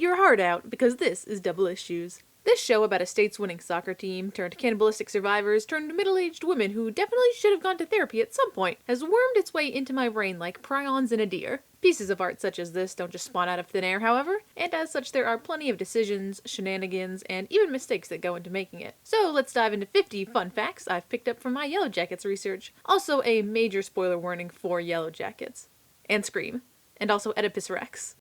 your heart out because this is Double Issues. This show about a state's winning soccer team turned cannibalistic survivors turned middle-aged women who definitely should have gone to therapy at some point has wormed its way into my brain like prions in a deer. Pieces of art such as this don't just spawn out of thin air, however, and as such there are plenty of decisions, shenanigans, and even mistakes that go into making it. So let's dive into 50 fun facts I've picked up from my Yellowjackets research. Also a major spoiler warning for Yellowjackets. And Scream. And also Oedipus Rex.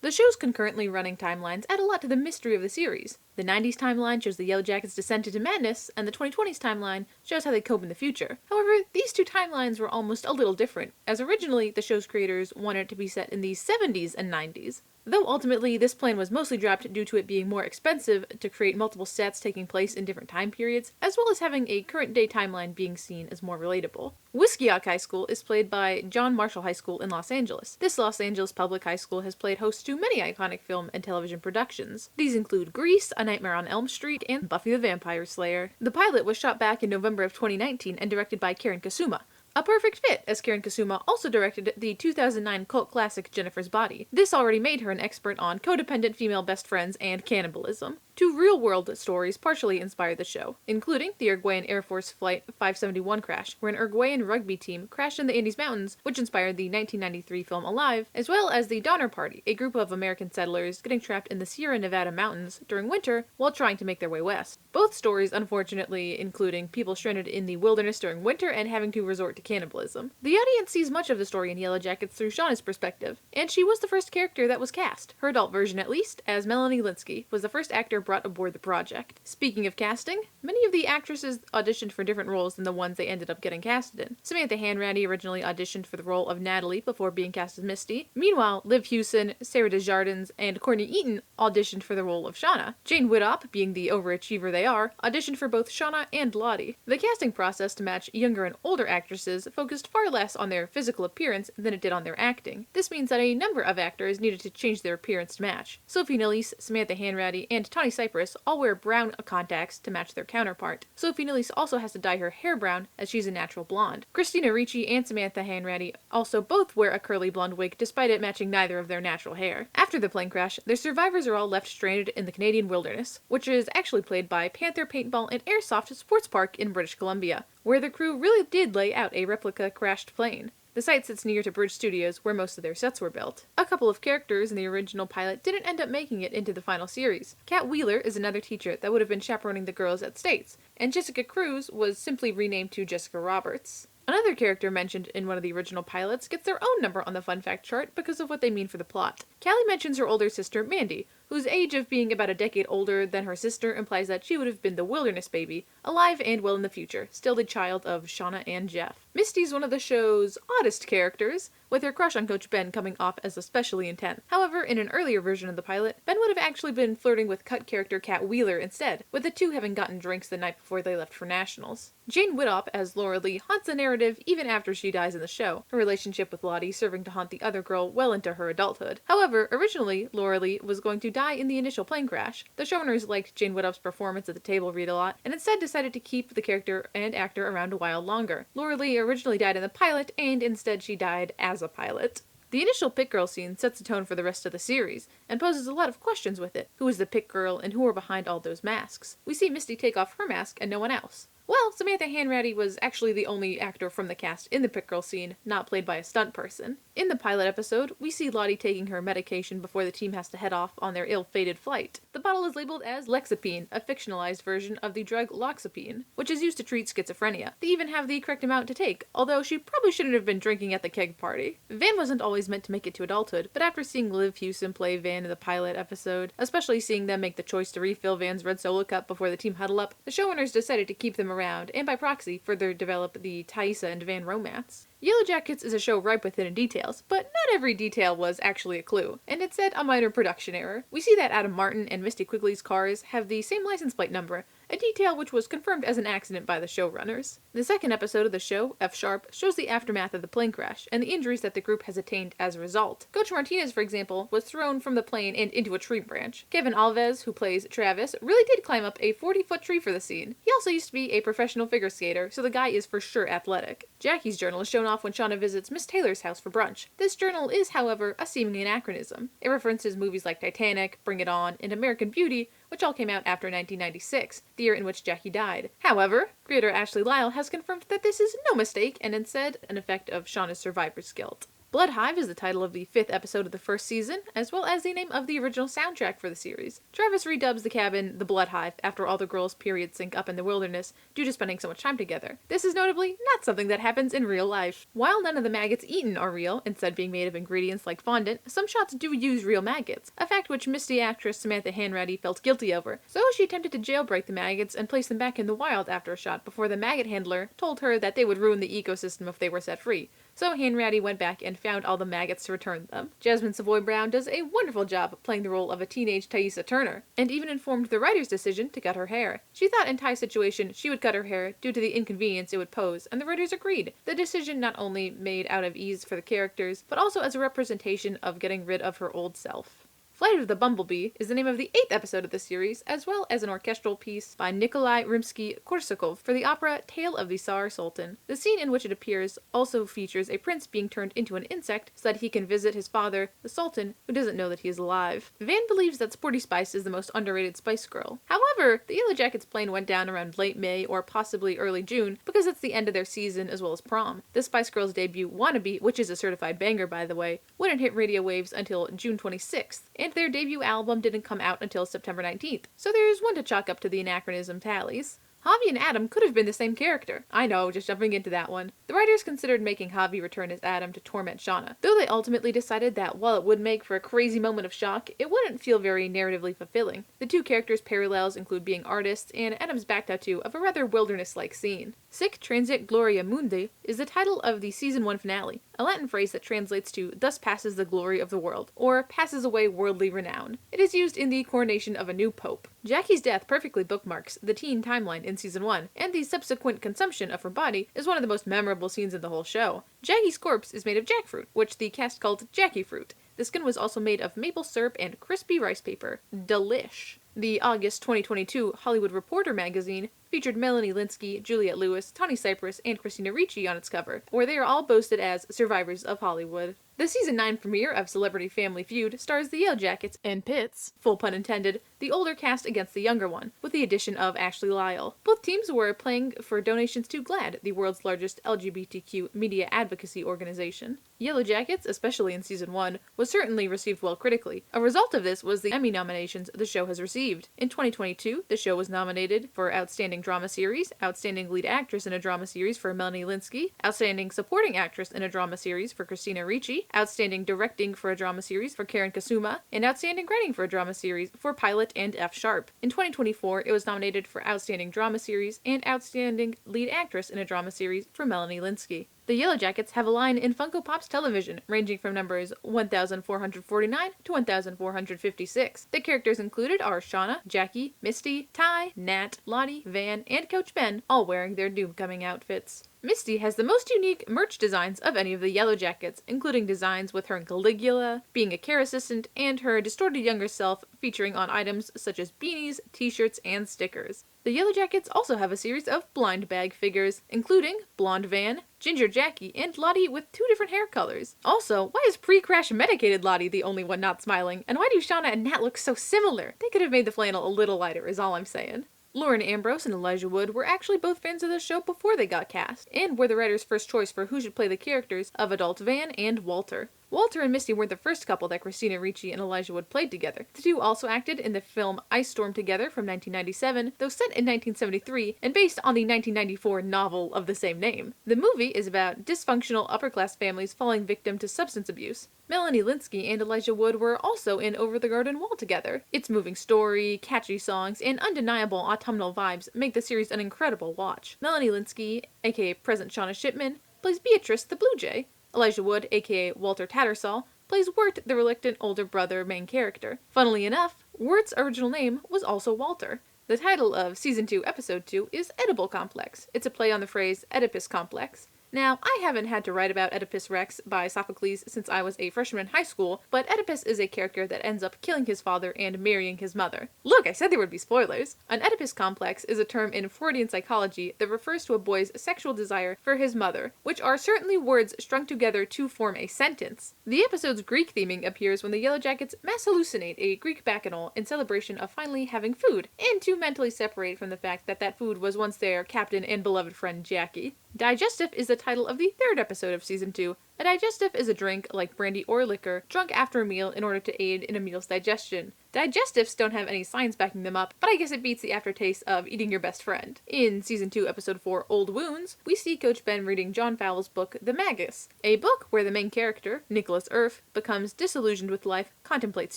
The show's concurrently running timelines add a lot to the mystery of the series. The 90s timeline shows the Yellowjackets' descent into madness, and the 2020s timeline shows how they cope in the future. However, these two timelines were almost a little different, as originally the show's creators wanted it to be set in the 70s and 90s. Though ultimately this plan was mostly dropped due to it being more expensive to create multiple sets taking place in different time periods, as well as having a current day timeline being seen as more relatable. Wisquiack High School is played by John Marshall High School in Los Angeles. This Los Angeles public high school has played host to many iconic film and television productions. These include Grease, A Nightmare on Elm Street, and Buffy the Vampire Slayer. The pilot was shot back in November of 2019 and directed by Karen Kasuma. A perfect fit, as Karen Kasuma also directed the 2009 cult classic Jennifer's Body. This already made her an expert on codependent female best friends and cannibalism. Two real-world stories partially inspired the show, including the Uruguayan Air Force Flight 571 crash, where an Uruguayan rugby team crashed in the Andes Mountains, which inspired the 1993 film Alive, as well as the Donner Party, a group of American settlers getting trapped in the Sierra Nevada mountains during winter while trying to make their way west. Both stories, unfortunately, including people stranded in the wilderness during winter and having to resort to cannibalism. The audience sees much of the story in Yellowjackets through Shauna's perspective, and she was the first character that was cast, her adult version at least, as Melanie Linsky, was the first actor brought aboard the project. Speaking of casting, many of the actresses auditioned for different roles than the ones they ended up getting casted in. Samantha Hanratty originally auditioned for the role of Natalie before being cast as Misty. Meanwhile, Liv Hewson, Sarah Desjardins, and Courtney Eaton auditioned for the role of Shauna. Jane Widdop, being the overachiever they are, auditioned for both Shauna and Lottie. The casting process to match younger and older actresses focused far less on their physical appearance than it did on their acting. This means that a number of actors needed to change their appearance to match. Sophie Nélisse, Samantha Hanratty, and Tawny Cypress all wear brown contacts to match their counterpart. Sophie Nélisse also has to dye her hair brown, as she's a natural blonde. Christina Ricci and Samantha Hanratty also both wear a curly blonde wig despite it matching neither of their natural hair. After the plane crash, their survivors are all left stranded in the Canadian wilderness, which is actually played by Panther Paintball and Airsoft Sports Park in British Columbia, where the crew really did lay out a replica crashed plane. The site sits near to Bridge Studios, where most of their sets were built. A couple of characters in the original pilot didn't end up making it into the final series. Kat Wheeler is another teacher that would have been chaperoning the girls at States, and Jessica Cruz was simply renamed to Jessica Roberts. Another character mentioned in one of the original pilots gets their own number on the fun fact chart because of what they mean for the plot. Callie mentions her older sister, Mandy, whose age of being about a decade older than her sister implies that she would have been the wilderness baby, alive and well in the future, still the child of Shauna and Jeff. Misty's one of the show's oddest characters, with her crush on Coach Ben coming off as especially intense. However, in an earlier version of the pilot, Ben would have actually been flirting with cut character Kat Wheeler instead, with the two having gotten drinks the night before they left for nationals. Jane Widdop as Laura Lee haunts the narrative even after she dies in the show, her relationship with Lottie serving to haunt the other girl well into her adulthood. However, originally, Laura Lee was going to die in the initial plane crash. The showrunners liked Jane Widdop's performance at the table read a lot, and instead decided to keep the character and actor around a while longer. Laura Lee originally died in the pilot, and instead she died as a pilot. The initial Pit Girl scene sets the tone for the rest of the series, and poses a lot of questions with it. Who is the Pit Girl, and who are behind all those masks? We see Misty take off her mask, and no one else. Well, Samantha Hanratty was actually the only actor from the cast in the Pit Girl scene, not played by a stunt person. In the pilot episode, we see Lottie taking her medication before the team has to head off on their ill-fated flight. The bottle is labeled as Lexapine, a fictionalized version of the drug Loxapine, which is used to treat schizophrenia. They even have the correct amount to take, although she probably shouldn't have been drinking at the keg party. Van wasn't always meant to make it to adulthood, but after seeing Liv Hewson play Van in the pilot episode, especially seeing them make the choice to refill Van's red solo cup before the team huddle up, the showrunners decided to keep them around, and by proxy, further develop the Thaisa and Van romance. Yellowjackets is a show ripe with hidden details, but not every detail was actually a clue, and it's said a minor production error. We see that Adam Martin and Misty Quigley's cars have the same license plate number, a detail which was confirmed as an accident by the showrunners. The second episode of the show, F Sharp, shows the aftermath of the plane crash and the injuries that the group has attained as a result. Coach Martinez, for example, was thrown from the plane and into a tree branch. Kevin Alves, who plays Travis, really did climb up a 40-foot tree for the scene. He also used to be a professional figure skater, so the guy is for sure athletic. Jackie's journal is shown off when Shauna visits Miss Taylor's house for brunch. This journal is, however, a seeming anachronism. It references movies like Titanic, Bring It On, and American Beauty, which all came out after 1996, the year in which Jackie died. However, creator Ashley Lyle has confirmed that this is no mistake and instead an effect of Shauna's survivor's guilt. Blood Hive is the title of the 5th episode of the first season, as well as the name of the original soundtrack for the series. Travis redubs the cabin the Blood Hive after all the girls' periods sync up in the wilderness due to spending so much time together. This is notably not something that happens in real life. While none of the maggots eaten are real, instead being made of ingredients like fondant, some shots do use real maggots, a fact which Misty actress Samantha Hanratty felt guilty over. So she attempted to jailbreak the maggots and place them back in the wild after a shot before the maggot handler told her that they would ruin the ecosystem if they were set free. So Hanratty went back and found all the maggots to return them. Jasmine Savoy Brown does a wonderful job playing the role of a teenage Thaisa Turner, and even informed the writer's decision to cut her hair. She thought in Ty's situation she would cut her hair due to the inconvenience it would pose, and the writers agreed. The decision not only made out of ease for the characters, but also as a representation of getting rid of her old self. Flight of the Bumblebee is the name of the 8th episode of the series, as well as an orchestral piece by Nikolai Rimsky-Korsakov for the opera Tale of the Tsar Sultan. The scene in which it appears also features a prince being turned into an insect so that he can visit his father, the Sultan, who doesn't know that he is alive. Van believes that Sporty Spice is the most underrated Spice Girl. However, the Yellowjackets plane went down around late May or possibly early June because it's the end of their season as well as prom. The Spice Girls' debut, Wannabe, which is a certified banger by the way, wouldn't hit radio waves until June 26th. And their debut album didn't come out until September 19th, so there's one to chalk up to the anachronism tallies. Javi and Adam could have been the same character. I know, just jumping into that one. The writers considered making Javi return as Adam to torment Shauna, though they ultimately decided that while it would make for a crazy moment of shock, it wouldn't feel very narratively fulfilling. The two characters' parallels include being artists and Adam's back tattoo of a rather wilderness-like scene. Sic transit gloria mundi is the title of the season 1 finale, a Latin phrase that translates to thus passes the glory of the world, or passes away worldly renown. It is used in the coronation of a new pope. Jackie's death perfectly bookmarks the teen timeline in season 1, and the subsequent consumption of her body is one of the most memorable scenes in the whole show. Jackie's corpse is made of jackfruit, which the cast called Jackie fruit. The skin was also made of maple syrup and crispy rice paper. Delish. The August 2022 Hollywood Reporter magazine featured Melanie Lynskey, Juliette Lewis, Tawny Cypress, and Christina Ricci on its cover, where they are all boasted as survivors of Hollywood. The season 9 premiere of Celebrity Family Feud stars the Yellowjackets and pits, full pun intended, the older cast against the younger one, with the addition of Ashley Lyle. Both teams were playing for donations to GLAAD, the world's largest LGBTQ media advocacy organization. Yellowjackets, especially in season 1, was certainly received well critically. A result of this was the Emmy nominations the show has received. In 2022, the show was nominated for Outstanding Drama Series, Outstanding Lead Actress in a Drama Series for Melanie Lynskey, Outstanding Supporting Actress in a Drama Series for Christina Ricci, Outstanding Directing for a Drama Series for Karen Kasuma, and Outstanding Writing for a Drama Series for Pilot and F. Sharp. In 2024, it was nominated for Outstanding Drama Series and Outstanding Lead Actress in a Drama Series for Melanie Lynskey. The Yellowjackets have a line in Funko Pop's television, ranging from numbers 1,449 to 1,456. The characters included are Shauna, Jackie, Misty, Ty, Nat, Lottie, Van, and Coach Ben, all wearing their Doomcoming outfits. Misty has the most unique merch designs of any of the Yellowjackets, including designs with her in Caligula, being a care assistant, and her distorted younger self featuring on items such as beanies, t-shirts, and stickers. The Yellowjackets also have a series of blind bag figures, including Blonde Van, Ginger Jackie, and Lottie with 2 different hair colors. Also, why is pre-crash medicated Lottie the only one not smiling? And why do Shauna and Nat look so similar? They could have made the flannel a little lighter is all I'm saying. Lauren Ambrose and Elijah Wood were actually both fans of the show before they got cast, and were the writer's first choice for who should play the characters of adult Van and Walter. Walter and Misty weren't the first couple that Christina Ricci and Elijah Wood played together. The two also acted in the film Ice Storm together from 1997, though set in 1973 and based on the 1994 novel of the same name. The movie is about dysfunctional upper-class families falling victim to substance abuse. Melanie Lynskey and Elijah Wood were also in Over the Garden Wall together. Its moving story, catchy songs, and undeniable autumnal vibes make the series an incredible watch. Melanie Lynskey, aka present Shauna Shipman, plays Beatrice the Blue Jay. Elijah Wood, aka Walter Tattersall, plays Wirt, the reluctant older brother main character. Funnily enough, Wirt's original name was also Walter. The title of Season 2, Episode 2 is Edible Complex. It's a play on the phrase Oedipus Complex. Now, I haven't had to write about Oedipus Rex by Sophocles since I was a freshman in high school, but Oedipus is a character that ends up killing his father and marrying his mother. Look, I said there would be spoilers! An Oedipus complex is a term in Freudian psychology that refers to a boy's sexual desire for his mother, which are certainly words strung together to form a sentence. The episode's Greek theming appears when the Yellowjackets mass hallucinate a Greek bacchanal in celebration of finally having food, and to mentally separate from the fact that that food was once their captain and beloved friend Jackie. Digestif is the title of the third episode of Season 2. A digestif is a drink, like brandy or liquor, drunk after a meal in order to aid in a meal's digestion. Digestifs don't have any science backing them up, but I guess it beats the aftertaste of eating your best friend. In Season 2, Episode 4, Old Wounds, we see Coach Ben reading John Fowle's book, The Magus, a book where the main character, Nicholas Earth, becomes disillusioned with life, contemplates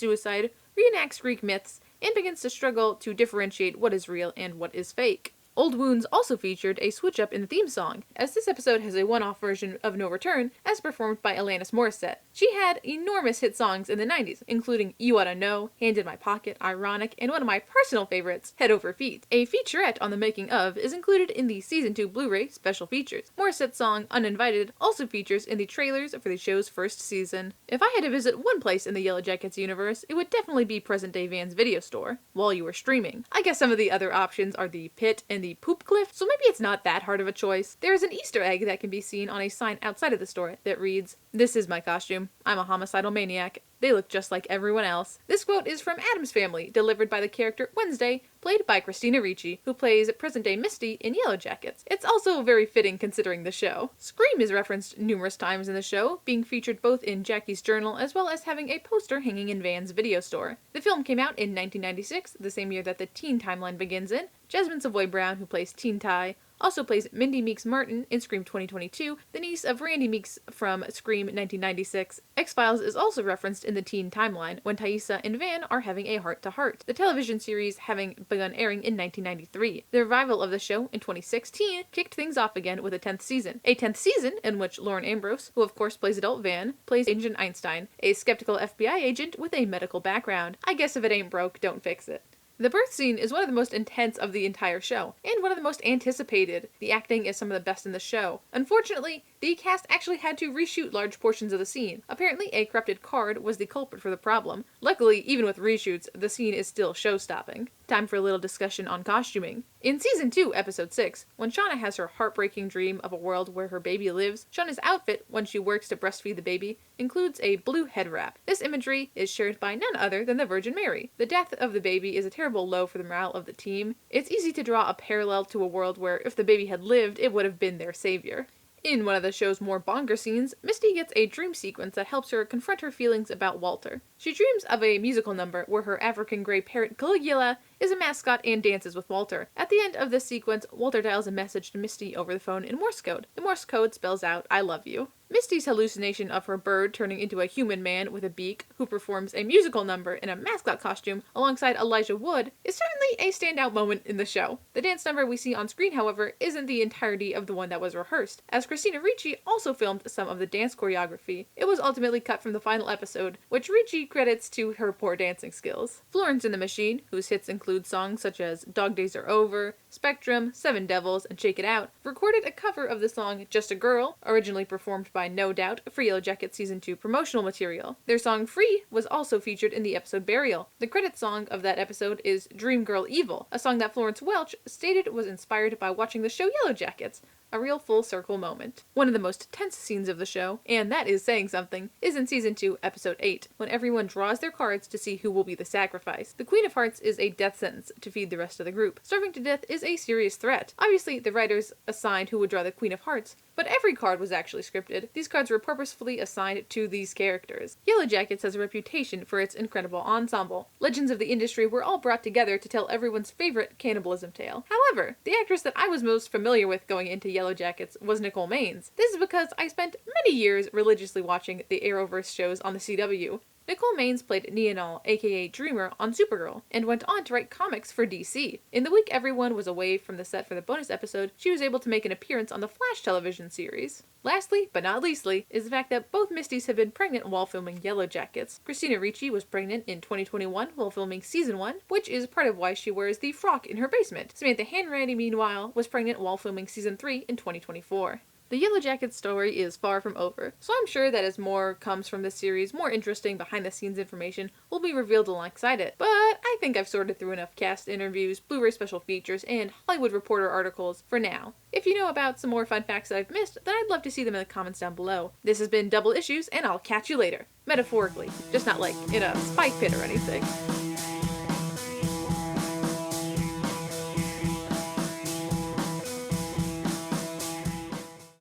suicide, reenacts Greek myths, and begins to struggle to differentiate what is real and what is fake. Old Wounds also featured a switch-up in the theme song, as this episode has a one-off version of No Return, as performed by Alanis Morissette. She had enormous hit songs in the 90s, including You Oughta Know, Hand in My Pocket, Ironic, and one of my personal favorites, Head Over Feet. A featurette on the making of is included in the Season 2 Blu-ray Special Features. Morissette's song, Uninvited, also features in the trailers for the show's first season. If I had to visit one place in the Yellowjackets universe, it would definitely be present-day Van's video store, while you were streaming. I guess some of the other options are the Pit and the Poop Cliff, so maybe it's not that hard of a choice. There is an Easter egg that can be seen on a sign outside of the store that reads, "This is my costume. I'm a homicidal maniac. They look just like everyone else." This quote is from Addams Family, delivered by the character Wednesday, played by Christina Ricci, who plays present-day Misty in Yellowjackets. It's also very fitting considering the show. Scream is referenced numerous times in the show, being featured both in Jackie's journal as well as having a poster hanging in Van's video store. The film came out in 1996, the same year that the teen timeline begins in. Jasmine Savoy Brown, who plays Teen Ty, also plays Mindy Meeks Martin in Scream 2022, the niece of Randy Meeks from Scream 1996. X-Files is also referenced in the teen timeline, when Taissa and Van are having a heart-to-heart, the television series having begun airing in 1993. The revival of the show in 2016 kicked things off again with a 10th season. A 10th season in which Lauren Ambrose, who of course plays adult Van, plays Agent Einstein, a skeptical FBI agent with a medical background. I guess if it ain't broke, don't fix it. The birth scene is one of the most intense of the entire show, and one of the most anticipated. The acting is some of the best in the show. Unfortunately, the cast actually had to reshoot large portions of the scene. Apparently, a corrupted card was the culprit for the problem. Luckily, even with reshoots, the scene is still show-stopping. Time for a little discussion on costuming. In Season 2, Episode 6, when Shauna has her heartbreaking dream of a world where her baby lives, Shauna's outfit, when she works to breastfeed the baby, includes a blue head wrap. This imagery is shared by none other than the Virgin Mary. The death of the baby is a terrible low for the morale of the team. It's easy to draw a parallel to a world where if the baby had lived, it would have been their savior. In one of the show's more bonger scenes, Misty gets a dream sequence that helps her confront her feelings about Walter. She dreams of a musical number where her African gray parrot Caligula is a mascot and dances with Walter. At the end of this sequence, Walter dials a message to Misty over the phone in Morse code. The Morse code spells out, "I love you." Misty's hallucination of her bird turning into a human man with a beak who performs a musical number in a mascot costume alongside Elijah Wood is certainly a standout moment in the show. The dance number we see on screen, however, isn't the entirety of the one that was rehearsed, as Christina Ricci also filmed some of the dance choreography. It was ultimately cut from the final episode, which Ricci credits to her poor dancing skills. Florence and the Machine, whose hits include songs such as Dog Days Are Over, Spectrum, Seven Devils, and Shake It Out, recorded a cover of the song Just a Girl, originally performed by No Doubt for Yellowjackets Season 2 promotional material. Their song Free was also featured in the episode Burial. The credit song of that episode is Dream Girl Evil, a song that Florence Welch stated was inspired by watching the show Yellowjackets. A real full circle moment. One of the most tense scenes of the show, and that is saying something, is in Season 2, Episode 8, when everyone draws their cards to see who will be the sacrifice. The Queen of Hearts is a death sentence to feed the rest of the group. Starving to death is a serious threat. Obviously, the writers assigned who would draw the Queen of Hearts, but every card was actually scripted. These cards were purposefully assigned to these characters. Yellowjackets has a reputation for its incredible ensemble. Legends of the industry were all brought together to tell everyone's favorite cannibalism tale. However, the actress that I was most familiar with going into Yellowjackets was Nicole Maines. This is because I spent many years religiously watching the Arrowverse shows on the CW. Nicole Maines played Neonal, aka Dreamer, on Supergirl, and went on to write comics for DC. In the week everyone was away from the set for the bonus episode, she was able to make an appearance on the Flash television series. Lastly, but not leastly, is the fact that both Misties have been pregnant while filming Yellowjackets. Christina Ricci was pregnant in 2021 while filming Season 1, which is part of why she wears the frock in her basement. Samantha Hanratty, meanwhile, was pregnant while filming Season 3 in 2024. The Yellowjackets story is far from over, so I'm sure that as more comes from this series, more interesting behind-the-scenes information will be revealed alongside it. But I think I've sorted through enough cast interviews, Blu-ray special features, and Hollywood Reporter articles for now. If you know about some more fun facts that I've missed, then I'd love to see them in the comments down below. This has been Double Issues, and I'll catch you later. Metaphorically, just not like in a spike pit or anything.